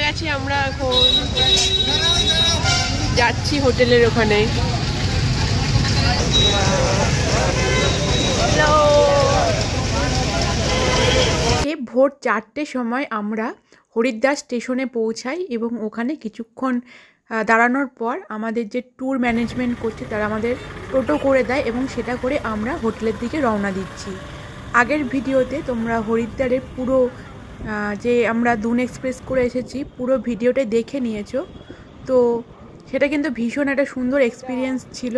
গেছি আমরা এখন যাচ্ছি হোটেলের ওখানে। ভোর 4টের সময় আমরা হরিদ্বার স্টেশনে পৌঁছাই এবং ওখানে কিছুক্ষণ দাঁড়ানোর পর আমাদের যে ট্যুর ম্যানেজমেন্ট করছে তারা আমাদের টোটো করে দেয় এবং সেটা করে আমরা হোটেলের দিকে রওনা দিচ্ছি। আগের ভিডিওতে তোমরা হরিদ্বারের পুরো যে আমরা দুন এক্সপ্রেস করে এসেছি পুরো ভিডিওটা দেখে নিয়েছো। তো সেটা কিন্তু ভীষণ একটা সুন্দর এক্সপিরিয়েন্স ছিল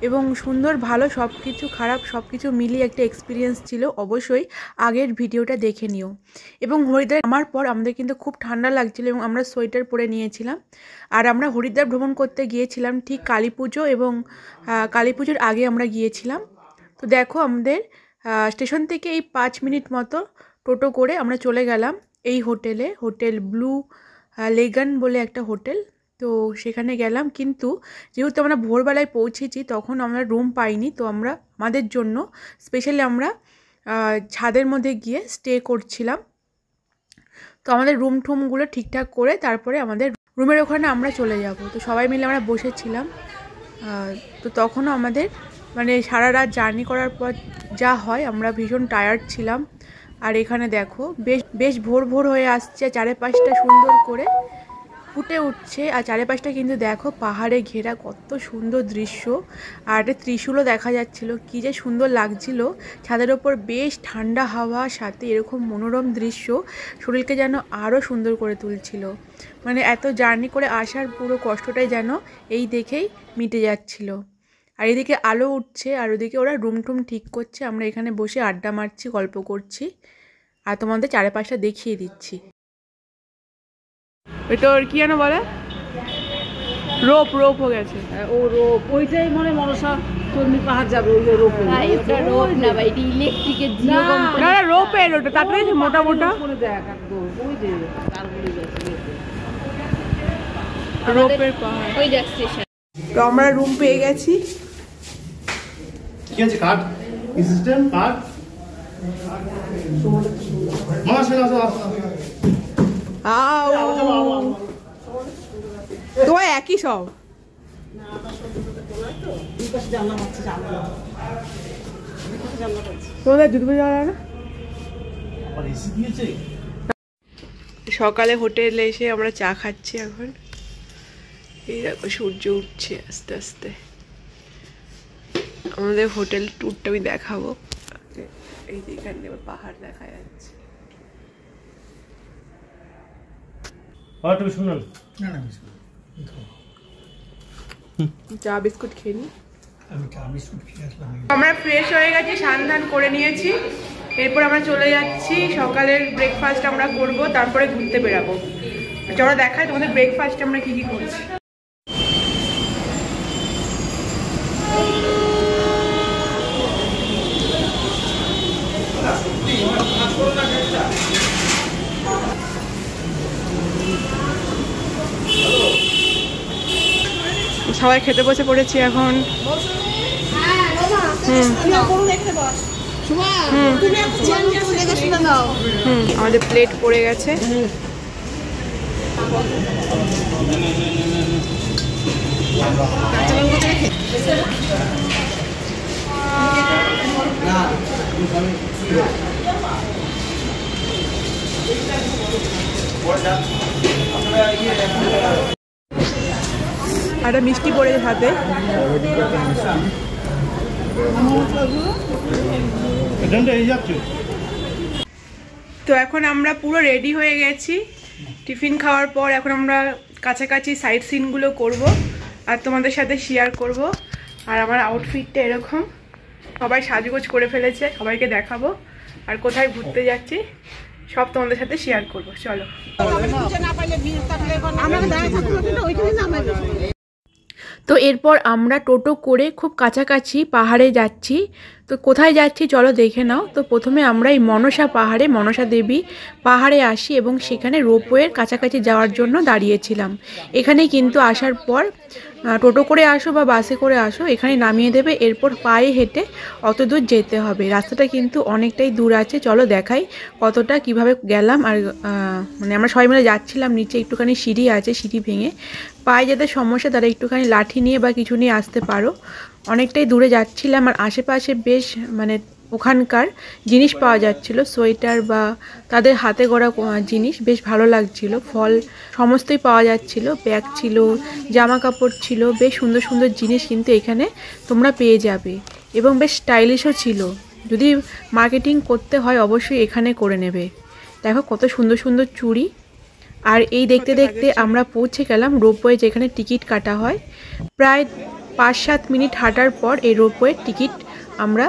এবং সুন্দর ভালো সব কিছু খারাপ সব কিছু মিলিয়ে একটা এক্সপিরিয়েন্স ছিল। অবশ্যই আগের ভিডিওটা দেখে নিও। এবং হরিদ্বার নামার পর আমাদের কিন্তু খুব ঠান্ডা লাগছিল এবং আমরা সোয়েটার পরে নিয়েছিলাম। আর আমরা হরিদ্বার ভ্রমণ করতে গিয়েছিলাম ঠিক কালী পুজো এবং কালী পুজোর আগে আমরা গিয়েছিলাম। তো দেখো আমাদের স্টেশন থেকে এই 5 মিনিট মতো টোটো করে আমরা চলে গেলাম এই হোটেলে, হোটেল ব্লু লেগান বলে একটা হোটেল। তো সেখানে গেলাম, কিন্তু যেহেতু আমরা ভোরবেলায় পৌঁছেছি তখন আমরা রুম পাইনি। তো আমরা আমাদের জন্য স্পেশালি আমরা ছাদের মধ্যে গিয়ে স্টে করছিলাম। তো আমাদের রুম টুমগুলো ঠিকঠাক করে তারপরে আমাদের রুমের ওখানে আমরা চলে যাব। তো সবাই মিলে আমরা বসেছিলাম। তো তখনও আমাদের মানে সারা রাত জার্নি করার পর যা হয় আমরা ভীষণ টায়ার্ড ছিলাম। আর এখানে দেখো বেশ ভোর ভোর হয়ে আসছে, চারিপাশটা সুন্দর করে ফুটে উঠছে। আর চারিপাশটা কিন্তু দেখো পাহাড়ে ঘেরা, কত সুন্দর দৃশ্য। আর একটা ত্রিশূলও দেখা যাচ্ছিল, কি যে সুন্দর লাগছিল। ছাদের ওপর বেশ ঠান্ডা হাওয়া, সাথে এরকম মনোরম দৃশ্য শরীরকে যেন আরও সুন্দর করে তুলছিল। মানে এত জার্নি করে আসার পুরো কষ্টটাই যেন এই দেখেই মিটে যাচ্ছিল। আর এদিকে আলো উঠছে আর ওদিকে ওরা রুম টুম ঠিক করছে। আমরা এখানে বসে আড্ডা মারছি, গল্প করছি আর তোমাদের চারিপাশটা দেখিয়ে দিচ্ছি। ওই তোর কি যেন বলে রোপ হয়ে গেছে। ও রোপ ওইটাই মনে মনসা চন্ডী পাহাড় যাবে, ওই রোপ ভাই ওটা রোপ না ভাই, এটা ইলেকট্রিকের জিও কোম্পানি। না রোপের ওটা তারপরে মোটা মোটা করে দেখ একদম ওই যে তারগুলি যাচ্ছে রোপের পাহাড়, ওই দেখ স্টেশন। তো আমরা রুম পেয়ে গেছি। কি আছে কার্ড সিস্টেম কার্ড মাসে আসো তোমার একই সব তোমাদের দুধ যাওয়া না। সকালে হোটেলে এসে আমরা চা খাচ্ছি। এখন এই দেখো সূর্য উঠছে আস্তে আস্তে। আমাদের হোটেল ট্যুরটা আমি দেখাবো। এই যে এখানে পাহাড় দেখা যাচ্ছে। চা বিস্কুট খেয়ে নি। আমরা ফ্রেশ হয়ে গেছি, স্নান ধান করে নিয়েছি। এরপর আমরা চলে যাচ্ছি, সকালের ব্রেকফাস্ট আমরা করব, তারপরে ঘুরতে বেরাবো। চলো দেখাই তোমাদের ব্রেকফাস্ট আমরা কি কি করছি। সবাই খেতে বসে পড়েছি এখন। আমাদের প্লেট পড়ে গেছে। একটা মিষ্টি পড়েছে সাথে। তো এখন আমরা পুরো রেডি হয়ে গেছি টিফিন খাওয়ার পর। এখন আমরা কাছাকাছি সাইট সিনগুলো করব আর তোমাদের সাথে শেয়ার করব। আর আমার আউটফিটটা এরকম, সবাই সাজগোজ করে ফেলেছে, সবাইকে দেখাবো। আর কোথায় ঘুরতে যাচ্ছি সব তোমাদের সাথে শেয়ার করব। চলো। তো এরপর আমরা টোটো করে খুব কাছাকাছি পাহাড়ে যাচ্ছি। তো কোথায় যাচ্ছি চলো দেখে নাও। তো প্রথমে আমরা এই মনসা দেবী পাহাড়ে আসি এবং সেখানে রোপওয়ের কাছাকাছি যাওয়ার জন্য দাঁড়িয়েছিলাম। এখানে কিন্তু আসার পর টোটো করে আসো বা বাসে করে আসো, এখানে নামিয়ে দেবে, এরপর পায়ে হেঁটে অত দূর যেতে হবে। রাস্তাটা কিন্তু অনেকটাই দূর আছে, চলো দেখাই কতটা কিভাবে গেলাম। আর মানে আমরা সবাই মিলে যাচ্ছিলাম, নিচে একটুখানি সিঁড়ি আছে, সিঁড়ি ভেঙে পায়ে যাদের সমস্যা তারা একটুখানি লাঠি নিয়ে বা কিছু নিয়ে আসতে পারো। অনেকটাই দূরে যাচ্ছিলাম আর আশেপাশে বেশ মানে ওখানকার জিনিস পাওয়া যাচ্ছিল, সোয়েটার বা তাদের হাতে গড়া জিনিস বেশ ভালো লাগছিল, ফল সমস্তই পাওয়া যাচ্ছিল, ব্যাগ ছিল, জামা কাপড় ছিল, বেশ সুন্দর সুন্দর জিনিস কিন্তু এখানে তোমরা পেয়ে যাবে এবং বেশ স্টাইলিশও ছিল। যদি মার্কেটিং করতে হয় অবশ্যই এখানে করে নেবে। দেখো কত সুন্দর সুন্দর চুড়ি। আর এই দেখতে দেখতে আমরা পৌঁছে গেলাম রোপওয়ে যেখানে টিকিট কাটা হয়। প্রায় 5-7 মিনিট হাঁটার পর এই রোপওয়ের টিকিট আমরা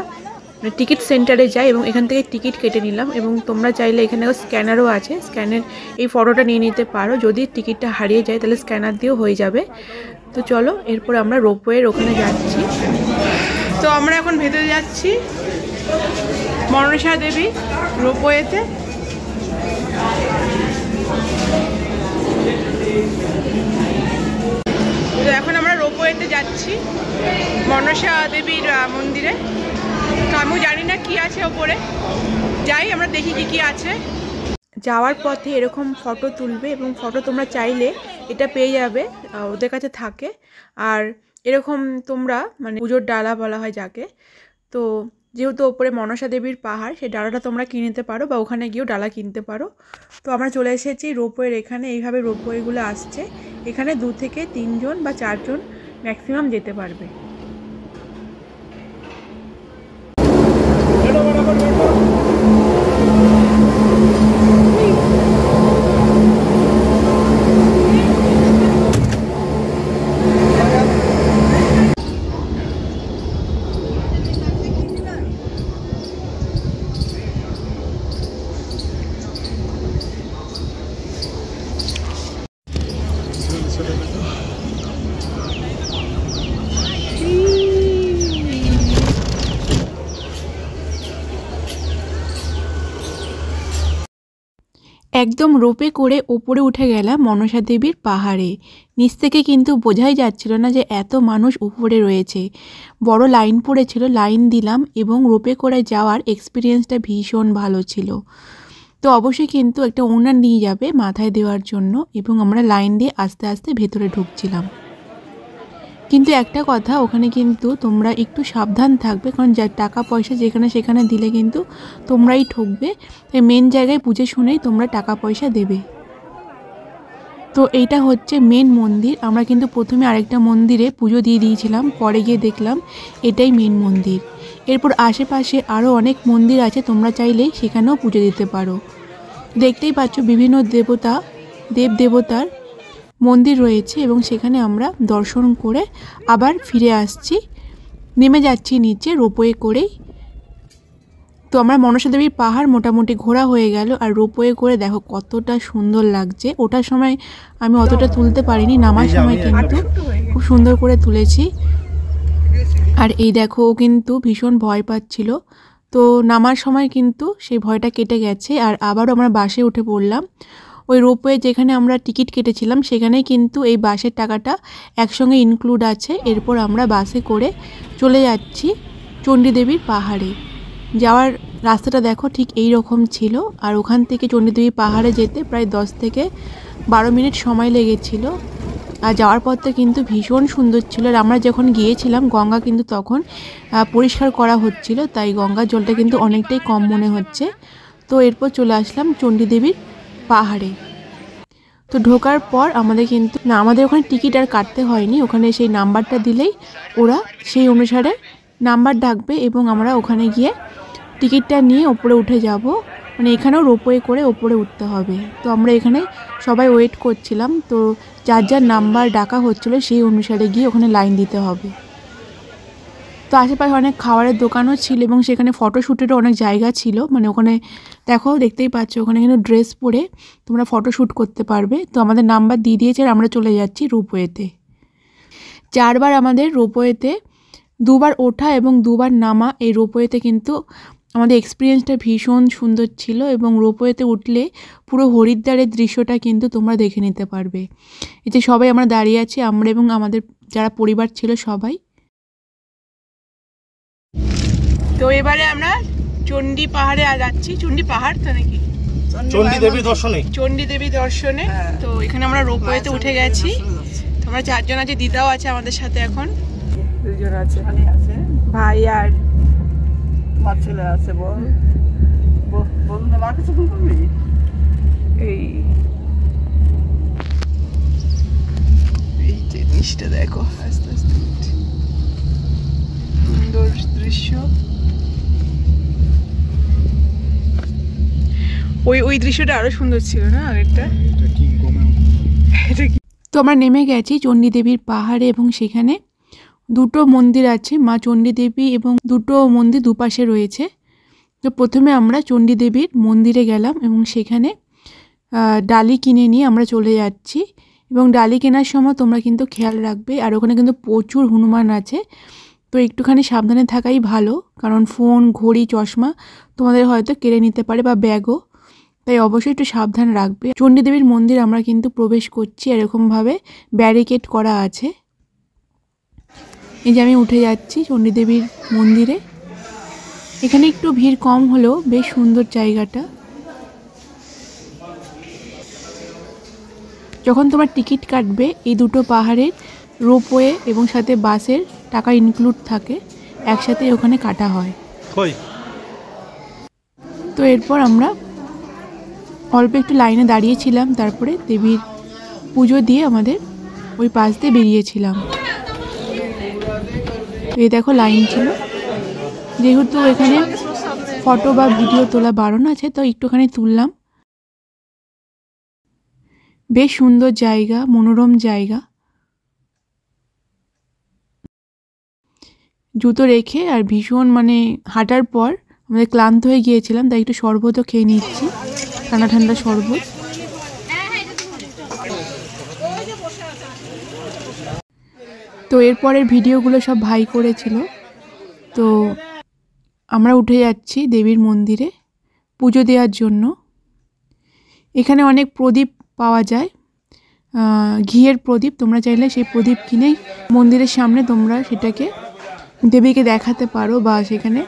টিকিট সেন্টারে যাই এবং এখান থেকে টিকিট কেটে নিলাম। এবং তোমরা চাইলে এখানে স্ক্যানারও আছে, স্ক্যানের এই ফটোটা নিয়ে নিতে পারো। যদি টিকিটটা হারিয়ে যায় তাহলে স্ক্যানার দিয়েও হয়ে যাবে। তো চলো এরপর আমরা রোপওয়ের ওখানে যাচ্ছি। তো আমরা এখন ভেতরে যাচ্ছি মনসা দেবী রোপওয়েতে। তো এখন আমরা রোপওয়েতে যাচ্ছি মনসা দেবীর মন্দিরে। তো আমিও জানি না কি আছে ওপরে, যাই আমরা দেখি কি কি আছে। যাওয়ার পথে এরকম ফটো তুলবে এবং ফটো তোমরা চাইলে এটা পেয়ে যাবে, ওদের কাছে থাকে। আর এরকম তোমরা মানে পুজোর ডালা বলা হয় যাকে, তো যেহেতু ওপরে মনসা দেবীর পাহাড়, সেই ডালাটা তোমরা কিনে নিতে পারো বা ওখানে গিয়েও ডালা কিনতে পারো। তো আমরা চলে এসেছি রোপওয়ের এখানে। এইভাবে রোপওয়েগুলো আসছে, এখানে 2 থেকে 3 জন বা 4 জন ম্যাক্সিমাম যেতে পারবে। একদম রোপে করে ওপরে উঠে গেলাম মনসা দেবীর পাহাড়ে। নিচ থেকে কিন্তু বোঝাই যাচ্ছিল না যে এত মানুষ উপরে রয়েছে। বড় লাইন পড়েছিল, লাইন দিলাম এবং রোপে করে যাওয়ার এক্সপিরিয়েন্সটা ভীষণ ভালো ছিল। তো অবশ্যই কিন্তু একটা ওড়না নিয়ে যাবে মাথায় দেওয়ার জন্য এবং আমরা লাইন দিয়ে আস্তে আস্তে ভেতরে ঢুকছিলাম। কিন্তু একটা কথা, ওখানে কিন্তু তোমরা একটু সাবধান থাকবে, কারণ যা টাকা পয়সা যেখানে সেখানে দিলে কিন্তু তোমরাই ঠকবে। তাই মেন জায়গায় বুঝে শুনেই তোমরা টাকা পয়সা দেবে। তো এইটা হচ্ছে মেন মন্দির। আমরা কিন্তু প্রথমে আরেকটা মন্দিরে পুজো দিয়ে দিয়েছিলাম, পরে গিয়ে দেখলাম এটাই মেন মন্দির। এরপর আশেপাশে আরও অনেক মন্দির আছে, তোমরা চাইলে সেখানেও পুজো দিতে পারো। দেখতেই পাচ্ছ বিভিন্ন দেবতার মন্দির রয়েছে এবং সেখানে আমরা দর্শন করে আবার ফিরে আসছি, নেমে যাচ্ছি নিচে রোপওয়ে করেই। তো আমরা মনসা দেবীর পাহাড় মোটামুটি ঘোরা হয়ে গেল। আর রোপওয়ে করে দেখো কতটা সুন্দর লাগছে। ওঠার সময় আমি অতটা তুলতে পারিনি, নামার সময় কিন্তু খুব সুন্দর করে তুলেছি। আর এই দেখো ও কিন্তু ভীষণ ভয় পাচ্ছিল, তো নামার সময় কিন্তু সেই ভয়টা কেটে গেছে। আর আবারও আমরা বাসে উঠে পড়লাম। ওই রোপওয়ে যেখানে আমরা টিকিট কেটেছিলাম সেখানেই কিন্তু এই বাসের টাকাটা একসঙ্গে ইনক্লুড আছে। এরপর আমরা বাসে করে চলে যাচ্ছি চণ্ডীদেবীর পাহাড়ে। যাওয়ার রাস্তাটা দেখো ঠিক এই রকম ছিল। আর ওখান থেকে চণ্ডীদেবী পাহাড়ে যেতে প্রায় 10 থেকে 12 মিনিট সময় লেগেছিল। আর যাওয়ার পথটা কিন্তু ভীষণ সুন্দর ছিল। আর আমরা যখন গিয়েছিলাম গঙ্গা কিন্তু তখন পরিষ্কার করা হচ্ছিল, তাই গঙ্গার জলটা কিন্তু অনেকটাই কম মনে হচ্ছে। তো এরপর চলে আসলাম চণ্ডীদেবীর পাহাড়ে। তো ঢোকার পর আমাদের ওখানে টিকিট আর কাটতে হয়নি, ওখানে সেই নাম্বারটা দিলেই ওরা সেই অনুসারে নাম্বার ডাকবে এবং আমরা ওখানে গিয়ে টিকিটটা নিয়ে ওপরে উঠে যাব। মানে এখানেও রোপওয়ে করে ওপরে উঠতে হবে। তো আমরা এখানে সবাই ওয়েট করছিলাম, তো যার যার নাম্বার ডাকা হচ্ছিলো সেই অনুসারে গিয়ে ওখানে লাইন দিতে হবে। তো আশেপাশে অনেক খাবারের দোকানও ছিল এবং সেখানে ফটোশ্যুটেরও অনেক জায়গা ছিল। মানে ওখানে দেখো দেখতেই পাচ্ছ ওখানে কিন্তু ড্রেস পরে তোমরা ফটোশ্যুট করতে পারবে। তো আমাদের নাম্বার দিয়ে দিয়েছে আর আমরা চলে যাচ্ছি রোপওয়েতে। 4বার আমাদের রোপওয়েতে দুবার ওঠা এবং দুবার নামা এই রোপওয়েতে কিন্তু আমাদের এক্সপিরিয়েন্সটা ভীষণ সুন্দর ছিল এবং রোপওয়েতে উঠলে পুরো হরিদ্বারের দৃশ্যটা কিন্তু তোমরা দেখে নিতে পারবে। এই যে সবাই আমরা দাঁড়িয়ে আছি, আমরা এবং আমাদের যারা পরিবার ছিল সবাই। তো এবারে আমরা চণ্ডী পাহাড়ে যাচ্ছি। চণ্ডী পাহাড় তো নাকি চণ্ডী দেবী দর্শনে। চণ্ডী দেবী দর্শনে। তো এখানে আমরা রোপওয়েতে উঠে গেছি। তোমরা 4 জন আছে, দিদাও আছে আমাদের সাথে, এখন 2 জন আছে, ভাই আর আমার ছেলে আছে। বল না, মা কিছু ফোন করবি? এই যে জিনিসটা দেখো, আস্তে আস্তে সুন্দর দৃশ্য। ওই দৃশ্যটা আরো সুন্দর ছিল না আগেরটা? তো আমরা নেমে গেছি চণ্ডী দেবীর পাহাড়ে এবং সেখানে 2টো মন্দির আছে, মা চণ্ডী দেবী, এবং 2টো মন্দির দুপাশে রয়েছে। তো প্রথমে আমরা চণ্ডী দেবীর মন্দিরে গেলাম এবং সেখানে ডালি কিনে নিয়ে আমরা চলে যাচ্ছি। এবং ডালি কেনার সময় তোমরা কিন্তু খেয়াল রাখবে, আর ওখানে কিন্তু প্রচুর হনুমান আছে, তো একটুখানি সাবধানে থাকাই ভালো, কারণ ফোন, ঘড়ি, চশমা তোমাদের হয়তো কেড়ে নিতে পারে, বা ব্যাগও, তাই অবশ্যই একটু সাবধান রাখবে। চণ্ডী দেবীর মন্দির আমরা কিন্তু প্রবেশ করছি, এরকমভাবে ব্যারিকেড করা আছে। এই যে আমি উঠে যাচ্ছি চণ্ডী দেবীর মন্দিরে। এখানে একটু ভিড় কম হলেও বেশ সুন্দর জায়গাটা। যখন তোমার টিকিট কাটবে, এই 2টো পাহাড়ের রোপওয়ে এবং সাথে বাসের টাকা ইনক্লুড থাকে, একসাথে ওখানে কাটা হয়। তো এরপর আমরা অল্প একটু লাইনে দাঁড়িয়েছিলাম, তারপরে দেবীর পুজো দিয়ে আমাদের ওই পাশ দিয়ে বেরিয়েছিলাম। এই দেখো লাইন ছিল, যেহেতু এখানে ফটো বা ভিডিও তোলা বারণ আছে, তো একটুখানি তুললাম। বেশ সুন্দর জায়গা, মনোরম জায়গা। জুতো রেখে আর ভীষণ হাঁটার পর আমাদের ক্লান্ত হয়ে গিয়েছিলাম, তাই একটু শরবতও খেয়ে নিচ্ছি, ঠান্ডা ঠান্ডা শরবত। তো এরপরের ভিডিওগুলো সব ভাই করেছিল। তো আমরা উঠে যাচ্ছি দেবীর মন্দিরে পুজো দেওয়ার জন্য। এখানে অনেক প্রদীপ পাওয়া যায়, ঘিয়ের প্রদীপ। তোমরা চাইলে সেই প্রদীপ কিনেই মন্দিরের সামনে তোমরা সেটাকে দেবীকে দেখাতে পারো, বা সেখানে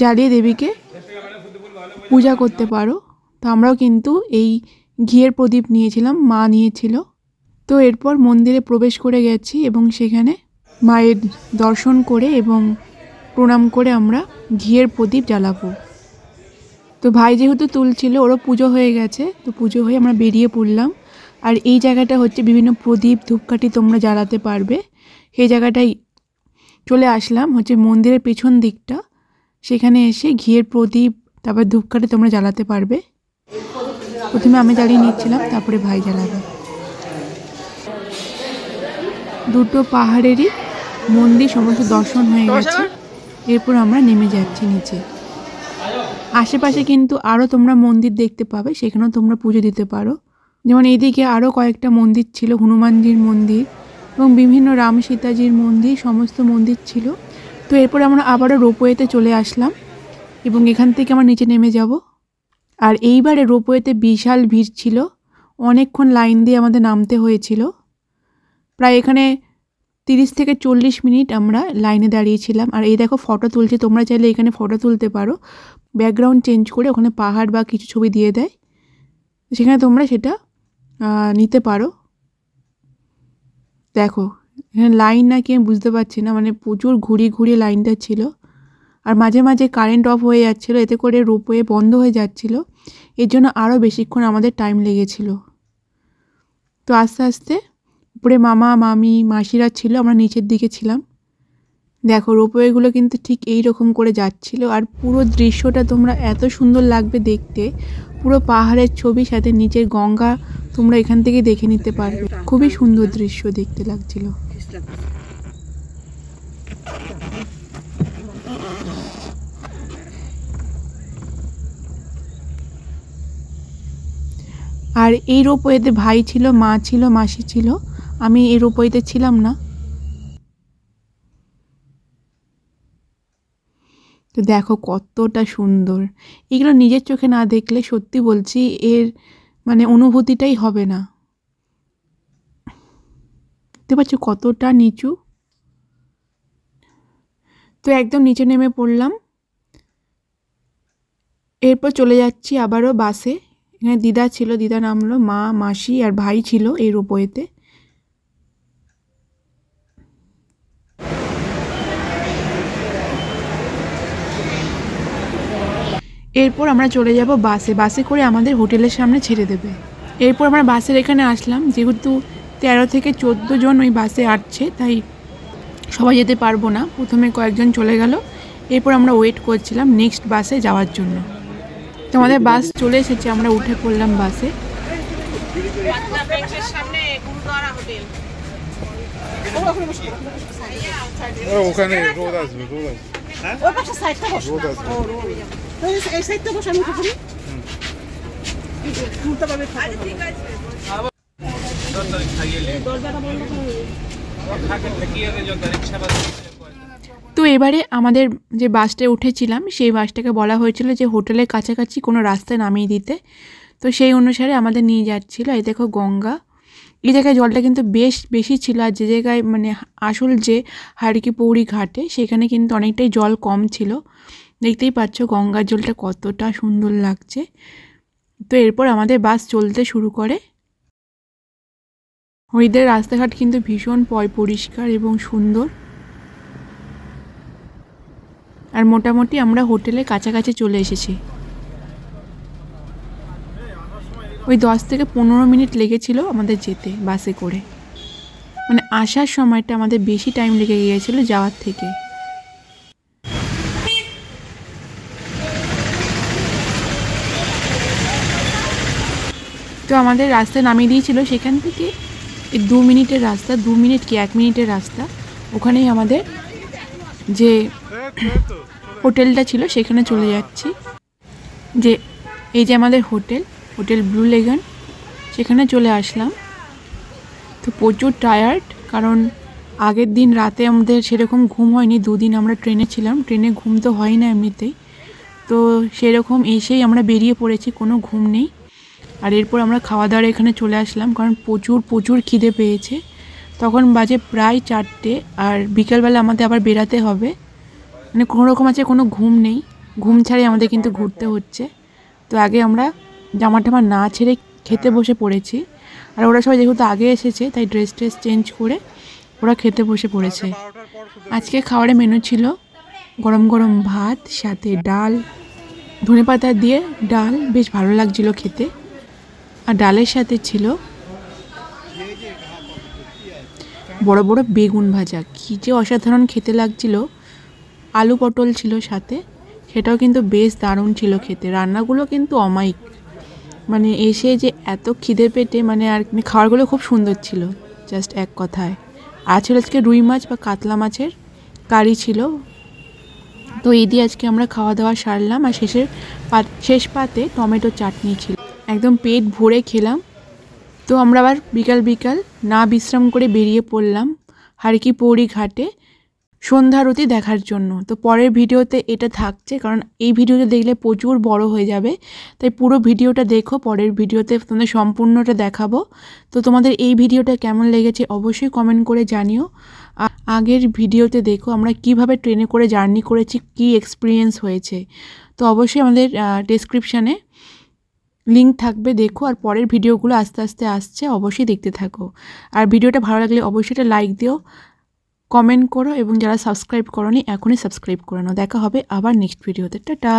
জ্বালিয়ে দেবীকে পূজা করতে পারো। তো আমরাও কিন্তু এই ঘিয়ের প্রদীপ নিয়েছিলাম, মা নিয়েছিল। তো এরপর মন্দিরে প্রবেশ করে গেছি এবং সেখানে মায়ের দর্শন করে এবং প্রণাম করে আমরা ঘিয়ের প্রদীপ জ্বালাবো। তো ভাই যেহেতু তুলছিল, ওরও পুজো হয়ে গেছে, তো পুজো হয়ে আমরা বেরিয়ে পড়লাম। আর এই জায়গাটা হচ্ছে বিভিন্ন প্রদীপ, ধূপকাঠি তোমরা জ্বালাতে পারবে। সেই জায়গাটাই চলে আসলাম, হচ্ছে মন্দিরের পেছন দিকটা। সেখানে এসে ঘিয়ের প্রদীপ, তারপর ধূপকাঠি তোমরা জ্বালাতে পারবে। প্রথমে আমি জ্বালিয়ে নিচ্ছিলাম, তারপরে ভাই জ্বালাবে। 2টো পাহাড়েরই মন্দির সমস্ত দর্শন হয়ে গেছে। এরপর আমরা নেমে যাচ্ছি নিচে। আশেপাশে কিন্তু আরও তোমরা মন্দির দেখতে পাবে, সেখানেও তোমরা পুজো দিতে পারো। যেমন এইদিকে আরও কয়েকটা মন্দির ছিল, হনুমানজির মন্দির এবং বিভিন্ন রাম সীতাজির মন্দির, সমস্ত মন্দির ছিল। তো এরপর আমরা আবারও রোপওয়েতে চলে আসলাম এবং এখান থেকে আমরা নিচে নেমে যাব। আর এইবারে রোপওয়েতে বিশাল ভিড় ছিল, অনেকক্ষণ লাইন দিয়ে আমাদের নামতে হয়েছিল। প্রায় এখানে 30 থেকে 40 মিনিট আমরা লাইনে দাঁড়িয়েছিলাম। আর এই দেখো ফটো তুলছে, তোমরা চাইলে এখানে ফটো তুলতে পারো, ব্যাকগ্রাউন্ড চেঞ্জ করে ওখানে পাহাড় বা কিছু ছবি দিয়ে দেয়, সেখানে তোমরা সেটা নিতে পারো। দেখো এখানে লাইন নাকি আমি বুঝতে পারছি না, প্রচুর ঘুরিয়ে লাইনটা ছিল। আর মাঝে মাঝে কারেন্ট অফ হয়ে যাচ্ছিল, এতে করে রোপওয়ে বন্ধ হয়ে যাচ্ছিল, এর জন্য আরও বেশিক্ষণ আমাদের টাইম লেগেছিল। তো আস্তে আস্তে উপরে মামা, মামি, মাসিরা ছিল, আমরা নিচের দিকে ছিলাম। দেখো রোপওয়েগুলো কিন্তু ঠিক এই রকম করে যাচ্ছিল, আর পুরো দৃশ্যটা তোমরা এত সুন্দর লাগবে দেখতে। পুরো পাহাড়ের ছবি, সাথে নিচের গঙ্গা তোমরা এখান থেকে দেখে নিতে পারবে। খুবই সুন্দর দৃশ্য দেখতে লাগছিল। আর এই রোপওয়েতে ভাই ছিল, মা ছিল, মাসি ছিল, আমি এই রোপওয়েতে ছিলাম না। তো দেখো কতটা সুন্দর, এগুলো নিজের চোখে না দেখলে সত্যি বলছি এর মানে অনুভূতিটাই হবে না। দেখতে পাচ্ছ কতটা নিচু। তো একদম নিচে নেমে পড়লাম, এরপর চলে যাচ্ছি আবারও বাসে। এখানে দিদা ছিল, দিদা নামলো, মা মাসি আর ভাই ছিল এই রোপওয়েতে। এরপর আমরা চলে যাব বাসে, বাসে করে আমাদের হোটেলের সামনে ছেড়ে দেবে। এরপর আমরা বাসের এখানে আসলাম, যেহেতু 13 থেকে 14 জন ওই বাসে আসছে, তাই সবাই যেতে পারবো না, প্রথমে কয়েকজন চলে গেল। এরপর আমরা ওয়েট করছিলাম নেক্সট বাসে যাওয়ার জন্য। তো আমাদের বাস চলে এসেছে, আমরা উঠে পড়লাম বাসে। ওখানে রোদ আসবে, রোদ আসবে। ওই পাশে সাইডটা বসো। রোদ আসবে। তো এই সাইডটা বসো, আমি উঠে পড়ি। তুলতে পারবে। ঠিক আছে। দরজাটা বন্ধ করে। তো এবারে আমাদের যে বাসটায় উঠেছিলাম সেই বাসটাকে বলা হয়েছিল যে হোটেলের কাছাকাছি কোনো রাস্তায় নামিয়ে দিতে। তো সেই অনুসারে আমাদের নিয়ে যাচ্ছিলো। এই দেখো গঙ্গা, এই জায়গায় জলটা কিন্তু বেশ বেশি ছিল, আর যে জায়গায় মানে আসল যে হাড়কিপৌড়ি ঘাটে সেখানে কিন্তু অনেকটাই জল কম ছিল। দেখতেই পাচ্ছ গঙ্গার জলটা কতটা সুন্দর লাগছে। তো এরপর আমাদের বাস চলতে শুরু করে। হরিদ্বার রাস্তাঘাট কিন্তু ভীষণ পরিষ্কার এবং সুন্দর। আর মোটামুটি আমরা হোটেলের কাছাকাছি চলে এসেছি। ওই 10 থেকে 15 মিনিট লেগেছিল আমাদের যেতে বাসে করে, মানে আসার সময়টা আমাদের বেশি টাইম লেগে গিয়েছিল যাওয়ার থেকে। তো আমাদের রাস্তায় নামিয়ে দিয়েছিল, সেখান থেকে 2 মিনিটের রাস্তা, 2 মিনিট কি 1 মিনিটের রাস্তা, ওখানেই আমাদের যে হোটেলটা ছিল সেখানে চলে যাচ্ছি। যে এই যে আমাদের হোটেল ব্লু লেগান, সেখানে চলে আসলাম। তো প্রচুর টায়ার্ড, কারণ আগের দিন রাতে আমাদের সেরকম ঘুম হয়নি, 2 দিন আমরা ট্রেনে ছিলাম, ট্রেনে ঘুম তো হয় না এমনিতেই। তো সেরকম এসেই আমরা বেরিয়ে পড়েছি, কোনো ঘুম নেই। আর এরপর আমরা খাওয়া দাওয়ার এখানে চলে আসলাম, কারণ প্রচুর খিদে পেয়েছে। তখন বাজে প্রায় 4টে, আর বিকালবেলা আমাদের আবার বেরাতে হবে, মানে কোনো রকম আছে, কোনো ঘুম নেই, ঘুম ছাড়াই আমাদের কিন্তু ঘুরতে হচ্ছে। তো আগে আমরা জামা টামা না ছেড়ে খেতে বসে পড়েছি। আর ওরা সবাই যেহেতু আগে এসেছে তাই ড্রেস চেঞ্জ করে ওরা খেতে বসে পড়েছে। আজকে খাবারের মেনু ছিল গরম গরম ভাত, সাথে ডাল, ধনেপাতা দিয়ে ডাল, বেশ ভালো লাগছিল খেতে। আর ডালের সাথে ছিল বড় বড় বেগুন ভাজা, কী যে অসাধারণ খেতে লাগছিল। আলু পটল ছিল সাথে, সেটাও কিন্তু বেশ দারুণ ছিল খেতে। রান্নাগুলো কিন্তু অমায়িক, মানে এসে যে এত খিদে পেটে মানে আর খাবারগুলো খুব সুন্দর ছিল, জাস্ট এক কথায়। আর ছিল আজকে রুই মাছ বা কাতলা মাছের কারি ছিল। তো এই দিয়ে আজকে আমরা খাওয়া দাওয়া সারলাম। আর শেষ পাতে টমেটো চাটনি ছিল, একদম পেট ভরে খেলাম। তো আমরা আবার বিকাল না বিশ্রাম করে বেরিয়ে পড়লাম হাড়কিপৌড়ি ঘাটে সন্ধ্যারতি দেখার জন্য। তো পরের ভিডিওতে এটা থাকছে, কারণ এই ভিডিওতে দেখলে প্রচুর বড় হয়ে যাবে, তাই পুরো ভিডিওটা দেখো। পরের ভিডিওতে তোমাদের সম্পূর্ণটা দেখাবো। তো তোমাদের এই ভিডিওটা কেমন লেগেছে অবশ্যই কমেন্ট করে জানিও। আগের ভিডিওতে দেখো আমরা কিভাবে ট্রেনে করে জার্নি করেছি, কি এক্সপিরিয়েন্স হয়েছে। তো অবশ্যই আমাদের ডেসক্রিপশানে লিঙ্ক থাকবে, দেখো। আর পরের ভিডিওগুলো আস্তে আস্তে আসছে, অবশ্যই দেখতে থাকো। আর ভিডিওটা ভালো লাগলে অবশ্যই একটা লাইক দিও, কমেন্ট করো, এবং যারা সাবস্ক্রাইব করোনি এখনই সাবস্ক্রাইব করে নাও। দেখা হবে আবার নেক্সট ভিডিওতে। টাটা।